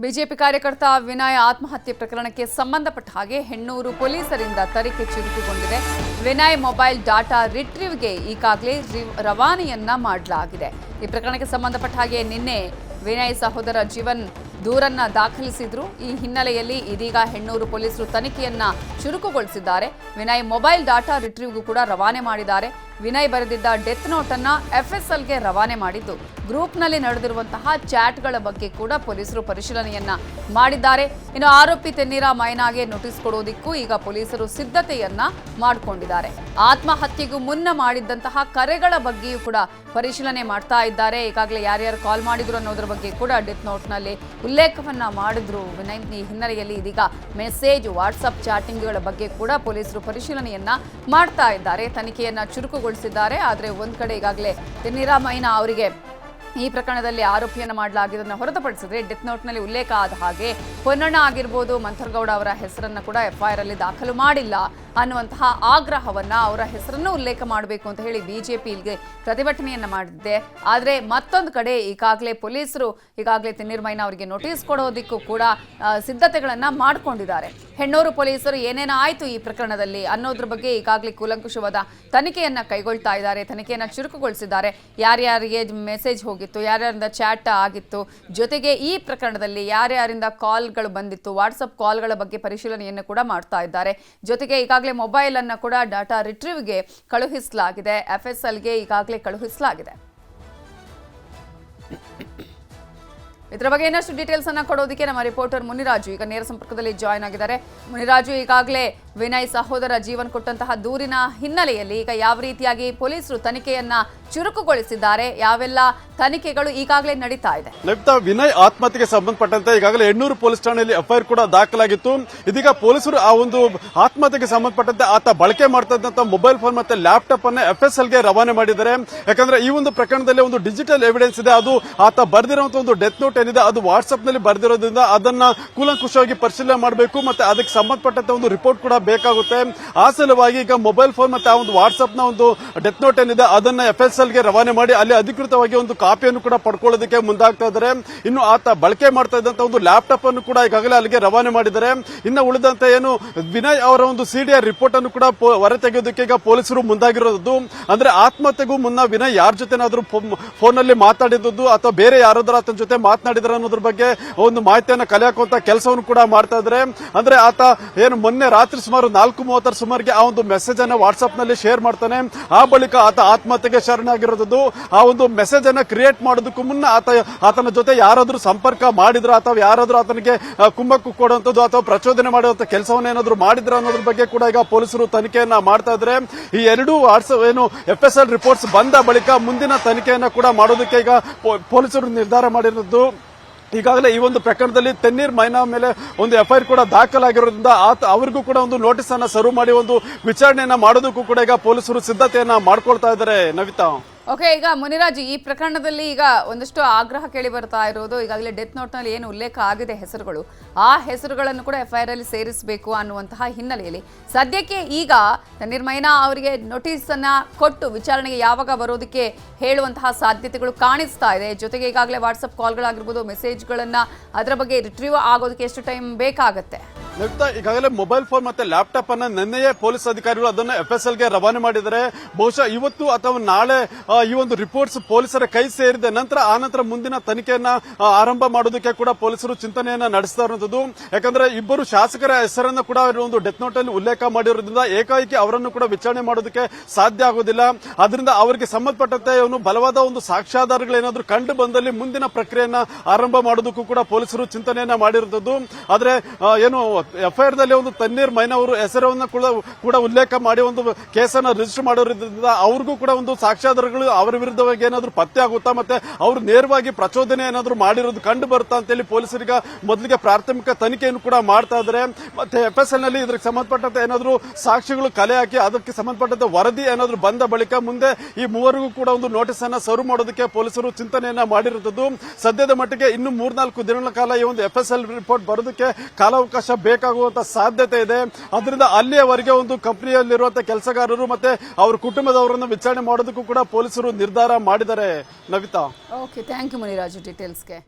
BJP ಕಾರ್ಯಕರ್ತ ವಿನಯ್ ಆತ್ಮಹತ್ಯೆ ಪ್ರಕರಣಕ್ಕೆ ಸಂಬಂಧಪಟ್ಟ ಹಾಗೆ ಹೆಣ್ಣೂರು ಪೊಲೀಸರಿಂದ ತನಿಖೆ ಚುರುಕುಗೊಂಡಿದೆ. ವಿನಯ್ ಮೊಬೈಲ್ ಡಾಟಾ ರಿಟ್ರೀವ್ಗೆ ಈಗಾಗಲೇ ರವಾನೆಯನ್ನ ಮಾಡಲಾಗಿದೆ. ಈ ಪ್ರಕರಣಕ್ಕೆ ಸಂಬಂಧಪಟ್ಟ ಹಾಗೆ ನಿನ್ನೆ ವಿನಯ್ ಸಹೋದರ ಜೀವನ್ ದೂರನ್ನ ದಾಖಲಿಸಿದ್ರು. ಈ ಹಿನ್ನೆಲೆಯಲ್ಲಿ ಇದೀಗ ಹೆಣ್ಣೂರು ಪೊಲೀಸರು ತನಿಖೆಯನ್ನ ಚುರುಕುಗೊಳಿಸಿದ್ದಾರೆ. ವಿನಯ್ ಮೊಬೈಲ್ ಡಾಟಾ ರಿಟ್ರೀವ್ಗೂ ಕೂಡ ರವಾನೆ ಮಾಡಿದ್ದಾರೆ. ವಿನಯ್ ಬರೆದಿದ್ದ ಡೆತ್ ನೋಟ್ ಅನ್ನ ಎಫ್ಎಸ್ಎಲ್ಗೆ ರವಾನೆ ಮಾಡಿದ್ದು, ಗ್ರೂಪ್ನಲ್ಲಿ ನಡೆದಿರುವಂತಹ ಚಾಟ್ಗಳ ಬಗ್ಗೆ ಕೂಡ ಪೊಲೀಸರು ಪರಿಶೀಲನೆಯನ್ನ ಮಾಡಿದ್ದಾರೆ. ಇನ್ನು ಆರೋಪಿ ತೆನ್ನೀರ ಮೈನಾಗೆ ನೋಟಿಸ್ ಕೊಡೋದಿಕ್ಕೂ ಈಗ ಪೊಲೀಸರು ಸಿದ್ಧತೆಯನ್ನ ಮಾಡಿಕೊಂಡಿದ್ದಾರೆ. ಆತ್ಮಹತ್ಯೆಗೂ ಮುನ್ನ ಮಾಡಿದ್ದಂತಹ ಕರೆಗಳ ಬಗ್ಗೆಯೂ ಕೂಡ ಪರಿಶೀಲನೆ ಮಾಡ್ತಾ ಇದ್ದಾರೆ. ಈಗಾಗಲೇ ಯಾರ್ಯಾರು ಕಾಲ್ ಮಾಡಿದ್ರು ಅನ್ನೋದ್ರ ಬಗ್ಗೆ ಕೂಡ ಡೆತ್ ನೋಟ್ನಲ್ಲಿ ಉಲ್ಲೇಖವನ್ನ ಮಾಡಿದ್ರು ವಿನಯ್. ಈ ಹಿನ್ನೆಲೆಯಲ್ಲಿ ಇದೀಗ ಮೆಸೇಜ್, ವಾಟ್ಸಪ್ ಚಾಟಿಂಗ್ಗಳ ಬಗ್ಗೆ ಕೂಡ ಪೊಲೀಸರು ಪರಿಶೀಲನೆಯನ್ನ ಮಾಡ್ತಾ ಇದ್ದಾರೆ, ತನಿಖೆಯನ್ನ ಚುರುಕುಗೊಳಿಸಿದ್ದಾರೆ. ಆದರೆ ಒಂದ್ ಕಡೆ ಈಗಾಗಲೇ ತೆನ್ನೀರ ಮೈನಾ ಅವರಿಗೆ ಈ ಪ್ರಕರಣದಲ್ಲಿ ಆರೋಪಿಯನ್ನು ಮಾಡಲಾಗಿದ್ದನ್ನು ಹೊರತುಪಡಿಸಿದ್ರೆ ಡೆತ್ ನೋಟ್ನಲ್ಲಿ ಉಲ್ಲೇಖ ಆದ ಹಾಗೆ ಪೊನ್ನಣ್ಣ ಆಗಿರ್ಬೋದು, ಮಂಥರ್ಗೌಡ ಅವರ ಹೆಸರನ್ನು ಕೂಡ ಎಫ್ಐಆರ್ ಅಲ್ಲಿ ದಾಖಲು ಮಾಡಿಲ್ಲ ಅನ್ನುವಂತಹ ಆಗ್ರಹವನ್ನ, ಅವರ ಹೆಸರನ್ನು ಉಲ್ಲೇಖ ಮಾಡಬೇಕು ಅಂತ ಹೇಳಿ ಬಿಜೆಪಿ ಇಲ್ಲಿಗೆ ಪ್ರತಿಭಟನೆಯನ್ನ ಮಾಡಿದೆ. ಆದರೆ ಮತ್ತೊಂದು ಕಡೆ ಈಗಾಗಲೇ ಪೊಲೀಸರು ತೆನ್ನೀರ್ ಮೈನಾ ಅವರಿಗೆ ನೋಟಿಸ್ ಕೊಡೋದಿಕ್ಕೂ ಕೂಡ ಸಿದ್ಧತೆಗಳನ್ನ ಮಾಡ್ಕೊಂಡಿದ್ದಾರೆ. ಹೆಣ್ಣೂರು ಪೊಲೀಸರು ಏನೇನಾಯ್ತು ಈ ಪ್ರಕರಣದಲ್ಲಿ ಅನ್ನೋದ್ರ ಬಗ್ಗೆ ಈಗಾಗಲೇ ಕೂಲಂಕುಷವಾದ ತನಿಖೆಯನ್ನ ಕೈಗೊಳ್ತಾ ಇದ್ದಾರೆ, ತನಿಖೆಯನ್ನ ಚುರುಕುಗೊಳಿಸಿದ್ದಾರೆ. ಯಾರ್ಯಾರಿಗೆ ಮೆಸೇಜ್ ಹೋಗಿತ್ತು, ಯಾರ್ಯಾರಿಂದ ಚಾಟ್ ಆಗಿತ್ತು, ಜೊತೆಗೆ ಈ ಪ್ರಕರಣದಲ್ಲಿ ಯಾರ್ಯಾರಿಂದ ಕಾಲ್ಗಳು ಬಂದಿತ್ತು, ವಾಟ್ಸಪ್ ಕಾಲ್ಗಳ ಬಗ್ಗೆ ಪರಿಶೀಲನೆಯನ್ನು ಕೂಡ ಮಾಡ್ತಾ ಇದ್ದಾರೆ. ಜೊತೆಗೆ ಈಗಾಗಲೇ ಮೊಬೈಲ್ ಅನ್ನು ಕೂಡ ಡಾಟಾ ರಿಟ್ರೀವ್ಗೆ ಕಳುಹಿಸಲಾಗಿದೆ, ಎಫ್ಎಸ್ಎಲ್ಗೆ ಈಗಾಗಲೇ ಕಳುಹಿಸಲಾಗಿದೆ. ಇದರ ಬಗ್ಗೆ ಇನ್ನಷ್ಟು ಡೀಟೇಲ್ಸ್ ಅನ್ನ ಕೊಡೋದಕ್ಕೆ ನಮ್ಮ ರಿಪೋರ್ಟರ್ ಮುನಿರಾಜು ಈಗ ನೇರ ಸಂಪರ್ಕದಲ್ಲಿ ಜಾಯ್ನ್ ಆಗಿದ್ದಾರೆ. ಮುನಿರಾಜು, ಈಗಾಗಲೇ ವಿನಯ್ ಸಹೋದರ ಜೀವನ್ ಕೊಟ್ಟಂತಹ ದೂರಿನ ಹಿನ್ನೆಲೆಯಲ್ಲಿ ಈಗ ಯಾವ ರೀತಿಯಾಗಿ ಪೊಲೀಸರು ತನಿಖೆಯನ್ನ ಚುರುಕುಗೊಳಿಸಿದ್ದಾರೆ, ಯಾವೆಲ್ಲ ತನಿಖೆಗಳು ಈಗಾಗಲೇ ನಡೀತಾ ಇದೆ? ವಿನಯ್ ಆತ್ಮಹತ್ಯೆಗೆ ಸಂಬಂಧಪಟ್ಟಂತೆ ಈಗಾಗಲೇ ಹೆಣ್ಣೂರು ಪೊಲೀಸ್ ಠಾಣೆಯಲ್ಲಿ ಎಫ್ಐಆರ್ ಕೂಡ ದಾಖಲಾಗಿತ್ತು. ಇದೀಗ ಪೊಲೀಸರು ಆ ಒಂದು ಆತ್ಮಹತ್ಯೆಗೆ ಸಂಬಂಧಪಟ್ಟಂತೆ ಆತ ಬಳಕೆ ಮಾಡ್ತಾ ಇದ್ದಂತ ಮೊಬೈಲ್ ಫೋನ್ ಮತ್ತೆ ಲ್ಯಾಪ್ಟಾಪ್ ಅನ್ನ ಎಫ್ಎಸ್ಎಲ್ಗೆ ರವಾನೆ ಮಾಡಿದ್ದಾರೆ. ಯಾಕಂದ್ರೆ ಈ ಒಂದು ಪ್ರಕರಣದಲ್ಲಿ ಒಂದು ಡಿಜಿಟಲ್ ಎವಿಡೆನ್ಸ್ ಇದೆ, ಅದು ಆತ ಬರೆದಿರುವಂತಹ ಒಂದು ಡೆತ್ ನೋಟ್ ಏನಿದೆ ಅದು ವಾಟ್ಸ್ಆಪ್ ನಲ್ಲಿ ಬರೆದಿರೋದ್ರಿಂದ ಅದನ್ನ ಕೂಲಂಕುಷವಾಗಿ ಪರಿಶೀಲನೆ ಮಾಡಬೇಕು, ಮತ್ತೆ ಅದಕ್ಕೆ ಸಂಬಂಧಪಟ್ಟಂತೆ ಒಂದು ರಿಪೋರ್ಟ್ ಕೂಡ ಬೇಕಾಗುತ್ತೆ. ಆ ಸಲುವಾಗಿ ಈಗ ಮೊಬೈಲ್ ಫೋನ್ ಮತ್ತೆ ಆ ಒಂದು ವಾಟ್ಸ್ಆಪ್ ನ ಒಂದು ಡೆತ್ ನೋಟ್ ಏನಿದೆ ಅದನ್ನ ಎಫ್ಎಸ್ಎಲ್ಗೆ ರವಾನೆ ಮಾಡಿ ಅಲ್ಲಿ ಅಧಿಕೃತವಾಗಿ ಒಂದು ಕಾಪಿಯನ್ನು ಕೂಡ ಪಡ್ಕೊಳ್ಳೋದಕ್ಕೆ ಮುಂದಾಗ್ತಾ ಇದ್ದಾರೆ. ಇನ್ನು ಆತ ಬಳಕೆ ಮಾಡ್ತಾ ಇದ್ದಂತ ಒಂದು ಲ್ಯಾಪ್ಟಾಪ್ ಅನ್ನು ಕೂಡ ಈಗಾಗಲೇ ಅಲ್ಲಿಗೆ ರವಾನೆ ಮಾಡಿದ್ದಾರೆ. ಇನ್ನು ಉಳಿದಂತೆ ಏನು ವಿನಯ್ ಅವರ ಒಂದು ಸಿಡಿಆರ್ ರಿಪೋರ್ಟ್ ಅನ್ನು ಕೂಡ ಹೊರತೆಗೆಯೋದಕ್ಕೆ ಈಗ ಪೊಲೀಸರು ಮುಂದಾಗಿರೋದು. ಅಂದ್ರೆ ಆತ್ಮಹತ್ಯೆಗೂ ಮುನ್ನ ವಿನಯ್ ಯಾರ ಜೊತೆನಾದ್ರೂ ಫೋನ್ ನಲ್ಲಿ ಮಾತಾಡಿದ್ದು ಅಥವಾ ಬೇರೆ ಯಾರಾದ್ರೂ ಆತನ ಜೊತೆ ಮಾತನಾಡಿದ್ರೆ ಅನ್ನೋದ್ರ ಬಗ್ಗೆ ಒಂದು ಮಾಹಿತಿಯನ್ನು ಕಲೆ ಹಾಕುವಂತ ಕೆಲಸವನ್ನು ಕೂಡ ಮಾಡ್ತಾ ಇದ್ದಾರೆ. ಅಂದ್ರೆ ಆತ ಏನು ಮೊನ್ನೆ ರಾತ್ರಿ ಸುಮಾರು 4:30 ಸುಮಾರಿಗೆ ಆ ಒಂದು ಮೆಸೇಜ್ ಅನ್ನ ವಾಟ್ಸ್ಆಪ್ ನಲ್ಲಿ ಶೇರ್ ಮಾಡ್ತಾನೆ. ಆ ಬಳಿಕ ಆತ ಆತ್ಮಹತ್ಯೆಗೆ ಶರಣಾಗಿರೋದು. ಆ ಒಂದು ಮೆಸೇಜ್ ಅನ್ನ ಕ್ರಿಯೇಟ್ ಮಾಡೋದಕ್ಕೂ ಮುನ್ನ ಆತನ ಜೊತೆ ಯಾರಾದ್ರೂ ಸಂಪರ್ಕ ಮಾಡಿದ್ರ ಅಥವಾ ಯಾರಾದ್ರೂ ಆತನಿಗೆ ಕುಮ್ಮಕ್ಕು ಕೊಡುವಂತದ್ದು ಅಥವಾ ಪ್ರಚೋದನೆ ಮಾಡುವಂತ ಕೆಲಸವನ್ನು ಏನಾದ್ರು ಮಾಡಿದ್ರ ಅನ್ನೋದ್ರ ಬಗ್ಗೆ ಕೂಡ ಈಗ ಪೊಲೀಸರು ತನಿಖೆಯನ್ನ ಮಾಡ್ತಾ ಇದ್ದಾರೆ. ಈ ಎರಡೂ ವಾಟ್ಸ್ಆಪ್ ಏನು ಎಫ್ಎಸ್ಎಲ್ ರಿಪೋರ್ಟ್ಸ್ ಬಂದ ಬಳಿಕ ಮುಂದಿನ ತನಿಖೆಯನ್ನ ಕೂಡ ಮಾಡೋದಕ್ಕೆ ಈಗ ಪೊಲೀಸರು ನಿರ್ಧಾರ ಮಾಡಿರೋದು. ಈಗಾಗಲೇ ಈ ಒಂದು ಪ್ರಕರಣದಲ್ಲಿ ತೆನ್ನೀರ್ ಮೈನಾ ಮೇಲೆ ಒಂದು ಎಫ್ಐಆರ್ ಕೂಡ ದಾಖಲಾಗಿರೋದ್ರಿಂದ ಅವರಿಗೂ ಕೂಡ ಒಂದು ನೋಟಿಸ್ ಅನ್ನ ಸರ್ವ್ ಮಾಡಿ ಒಂದು ವಿಚಾರಣೆಯನ್ನ ಮಾಡೋದಕ್ಕೂ ಕೂಡ ಈಗ ಪೊಲೀಸರು ಸಿದ್ಧತೆಯನ್ನ ಮಾಡ್ಕೊಳ್ತಾ ಇದ್ದಾರೆ. ನವಿತಾ, ಓಕೆ, ಈಗ ಮುನಿರಾಜ್, ಈ ಪ್ರಕರಣದಲ್ಲಿ ಈಗ ಒಂದಷ್ಟು ಆಗ್ರಹ ಕೇಳಿ ಬರ್ತಾ ಇರೋದು, ಈಗಾಗಲೇ ಡೆತ್ ನೋಟ್ ನಲ್ಲಿ ಏನು ಉಲ್ಲೇಖ ಆಗಿದೆ ಹೆಸರುಗಳು, ಆ ಹೆಸರುಗಳನ್ನು ಕೂಡ ಎಫ್ಐಆರ್ ಅಲ್ಲಿ ಸೇರಿಸಬೇಕು ಅನ್ನುವಂತಹ ಹಿನ್ನೆಲೆಯಲ್ಲಿ ಸದ್ಯಕ್ಕೆ ಈಗ ತೆನ್ನೀರ್ ಮೈನಾ ಅವರಿಗೆ ನೋಟಿಸ್ ಅನ್ನ ಕೊಟ್ಟು ವಿಚಾರಣೆಗೆ ಯಾವಾಗ ಬರೋದಕ್ಕೆ ಹೇಳುವಂತಹ ಸಾಧ್ಯತೆಗಳು ಕಾಣಿಸ್ತಾ ಇದೆ. ಜೊತೆಗೆ ಈಗಾಗಲೇ ವಾಟ್ಸ್ಆಪ್ ಕಾಲ್ಗಳಾಗಿರ್ಬೋದು, ಮೆಸೇಜ್ಗಳನ್ನ ಅದರ ಬಗ್ಗೆ ರಿಟ್ರೀವ್ ಆಗೋದಕ್ಕೆ ಎಷ್ಟು ಟೈಮ್ ಬೇಕಾಗುತ್ತೆ? ಈಗಾಗಲೇ ಮೊಬೈಲ್ ಫೋನ್ ಮತ್ತೆ ಲ್ಯಾಪ್ಟಾಪ್ ಅನ್ನ ನಿನ್ನೆಯೇ ಪೊಲೀಸ್ ಅಧಿಕಾರಿಗಳು ಅದನ್ನು ಎಫ್ಎಸ್ಎಲ್ಗೆ ರವಾನೆ ಮಾಡಿದ್ದಾರೆ. ಬಹುಶಃ ಇವತ್ತು ಅಥವಾ ನಾಳೆ ಈ ಒಂದು ರಿಪೋರ್ಟ್ಸ್ ಪೊಲೀಸರ ಕೈ ಸೇರಿದ ನಂತರ ಆನಂತರ ಮುಂದಿನ ತನಿಖೆಯನ್ನ ಆರಂಭ ಮಾಡೋದಕ್ಕೆ ಕೂಡ ಪೊಲೀಸರು ಚಿಂತನೆಯನ್ನ ನಡೆಸ್ತಾ ಇರುವಂತದ್ದು. ಯಾಕಂದ್ರೆ ಇಬ್ಬರು ಶಾಸಕರ ಹೆಸರನ್ನು ಕೂಡ ಒಂದು ಡೆತ್ ನೋಟ್ ಅಲ್ಲಿ ಉಲ್ಲೇಖ ಮಾಡಿರೋದ್ರಿಂದ ಏಕಾಏಕಿ ಅವರನ್ನು ಕೂಡ ವಿಚಾರಣೆ ಮಾಡೋದಕ್ಕೆ ಸಾಧ್ಯ ಆಗೋದಿಲ್ಲ. ಅದರಿಂದ ಅವರಿಗೆ ಸಂಬಂಧಪಟ್ಟಂತೆ ಬಲವಾದ ಒಂದು ಸಾಕ್ಷ್ಯಾಧಾರಗಳೇನಾದ್ರೂ ಕಂಡು ಬಂದಲ್ಲಿ ಮುಂದಿನ ಪ್ರಕ್ರಿಯೆಯನ್ನ ಆರಂಭ ಮಾಡೋದಕ್ಕೂ ಕೂಡ ಪೊಲೀಸರು ಚಿಂತನೆಯನ್ನ ಮಾಡಿರುವಂತದ್ದು. ಆದ್ರೆ ಏನು ಎಫ್ಐಆರ್ ದಲ್ಲಿ ಒಂದು ತೆನ್ನೀರ್ ಮೈನಾ ಅವರು ಹೆಸರನ್ನು ಕೂಡ ಉಲ್ಲೇಖ ಮಾಡಿ ಒಂದು ಕೇಸನ್ನ ರಿಜಿಸ್ಟರ್ ಮಾಡೋದ್ರಿಂದ ಅವ್ರಿಗೂ ಕೂಡ ಒಂದು ಸಾಕ್ಷ್ಯಾಧಾರಗಳು ಅವರ ವಿರುದ್ಧವಾಗಿ ಏನಾದ್ರೂ ಪತ್ತೆ ಆಗುತ್ತಾ, ಮತ್ತೆ ಅವರು ನೇರವಾಗಿ ಪ್ರಚೋದನೆ ಏನಾದ್ರೂ ಮಾಡಿರೋದು ಕಂಡು ಬರುತ್ತಾ ಅಂತೇಳಿ ಪೊಲೀಸರಿಗೆ ಮೊದಲಿಗೆ ಪ್ರಾಥಮಿಕ ತನಿಖೆಯನ್ನು ಕೂಡ ಮಾಡ್ತಾ ಇದ್ದಾರೆ. ಮತ್ತೆ ಎಫ್ಎಸ್ಎಲ್ ನಲ್ಲಿ ಇದಕ್ಕೆ ಸಂಬಂಧಪಟ್ಟಂತೆ ಏನಾದ್ರೂ ಸಾಕ್ಷಿಗಳು ಕಲೆ ಹಾಕಿ ಅದಕ್ಕೆ ಸಂಬಂಧಪಟ್ಟಂತೆ ವರದಿ ಏನಾದ್ರೂ ಬಂದ ಬಳಿಕ ಮುಂದೆ ಈ ಮೂವರಿಗೂ ಕೂಡ ಒಂದು ನೋಟಿಸ್ ಅನ್ನ ಸರ್ವ್ ಮಾಡೋದಕ್ಕೆ ಪೊಲೀಸರು ಚಿಂತನೆಯನ್ನ ಮಾಡಿರುತ್ತದೆ. ಸದ್ಯದ ಮಟ್ಟಿಗೆ ಇನ್ನು 3-4 ದಿನಗಳ ಕಾಲ ಈ ಒಂದು ಎಫ್ಎಸ್ಎಲ್ ರಿಪೋರ್ಟ್ ಬರೋದಕ್ಕೆ ಕಾಲಾವಕಾಶ ಬೇಕಾಗುವಂತ ಸಾಧ್ಯತೆ ಇದೆ. ಅದರಿಂದ ಅಲ್ಲಿಯವರೆಗೆ ಒಂದು ಕಂಪನಿಯಲ್ಲಿರುವಂತಹ ಕೆಲಸಗಾರರು ಮತ್ತೆ ಅವರ ಕುಟುಂಬದವರನ್ನು ವಿಚಾರಣೆ ಮಾಡೋದಕ್ಕೂ ಕೂಡ ಪೊಲೀಸರು ನಿರ್ಧಾರ ಮಾಡಿದ್ದಾರೆ. Navita, okay, thank you Muniraju ಡೀಟೇಲ್ಸ್ಗೆ.